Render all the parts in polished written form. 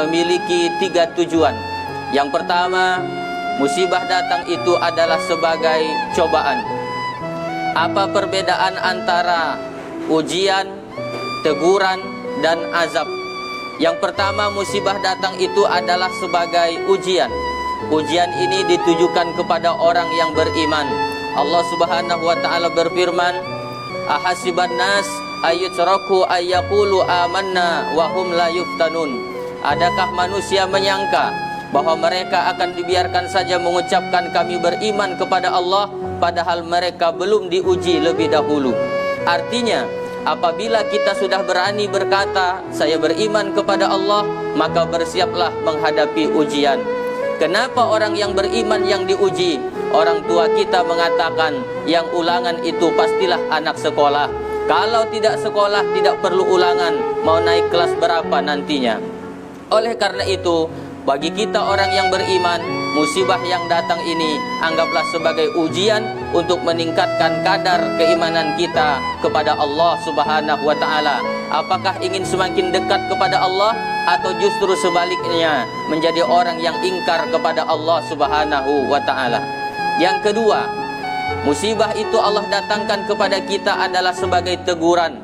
memiliki 3 tujuan. Yang pertama, musibah datang itu adalah sebagai cobaan. Apa perbedaan antara ujian, teguran, dan azab? Yang pertama, musibah datang itu adalah sebagai ujian. Ujian ini ditujukan kepada orang yang beriman. Allah Subhanahu wa taala berfirman, "Ahasiban nas ayyutraku ayyaqulu amanna wa hum la yuftanun." Adakah manusia menyangka bahwa mereka akan dibiarkan saja mengucapkan kami beriman kepada Allah, padahal mereka belum diuji lebih dahulu? Artinya, apabila kita sudah berani berkata saya beriman kepada Allah, maka bersiaplah menghadapi ujian. Kenapa orang yang beriman yang diuji? Orang tua kita mengatakan yang ulangan itu pastilah anak sekolah. Kalau tidak sekolah tidak perlu ulangan, mau naik kelas berapa nantinya. Oleh karena itu, bagi kita orang yang beriman, musibah yang datang ini anggaplah sebagai ujian untuk meningkatkan kadar keimanan kita kepada Allah Subhanahu wa taala. Apakah ingin semakin dekat kepada Allah atau justru sebaliknya menjadi orang yang ingkar kepada Allah Subhanahu wa taala? Yang kedua, musibah itu Allah datangkan kepada kita adalah sebagai teguran.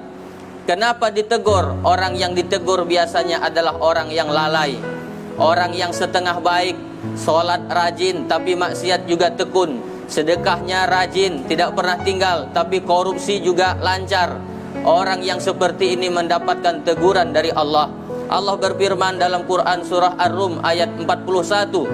Kenapa ditegur? Orang yang ditegur biasanya adalah orang yang lalai, orang yang setengah baik, sholat rajin tapi maksiat juga tekun, sedekahnya rajin, tidak pernah tinggal, tapi korupsi juga lancar. Orang yang seperti ini mendapatkan teguran dari Allah. Allah berfirman dalam Quran surah Ar-Rum ayat 41,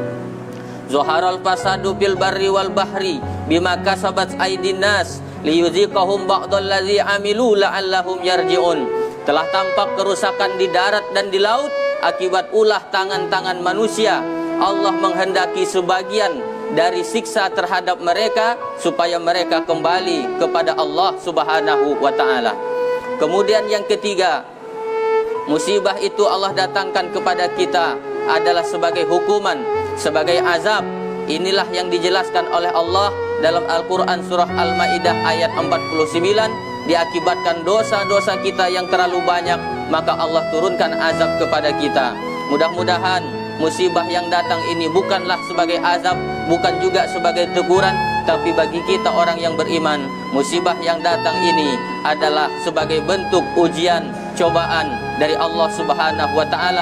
"Zuharal fasadu fil barri wal bahri bima kasabat aydin nas liyuziqahum ba'dallazi amilu la'allahum yarji'un." Telah tampak kerusakan di darat dan di laut akibat ulah tangan-tangan manusia. Allah menghendaki sebagian dari siksa terhadap mereka supaya mereka kembali kepada Allah Subhanahu wa taala. Kemudian yang ketiga, musibah itu Allah datangkan kepada kita adalah sebagai hukuman, sebagai azab. Inilah yang dijelaskan oleh Allah dalam Al-Quran surah Al-Ma'idah ayat 49. Diakibatkan dosa-dosa kita yang terlalu banyak, maka Allah turunkan azab kepada kita. Mudah-mudahan musibah yang datang ini bukanlah sebagai azab, bukan juga sebagai teguran, tapi bagi kita orang yang beriman, musibah yang datang ini adalah sebagai bentuk ujian, cobaan dari Allah Subhanahu wa taala.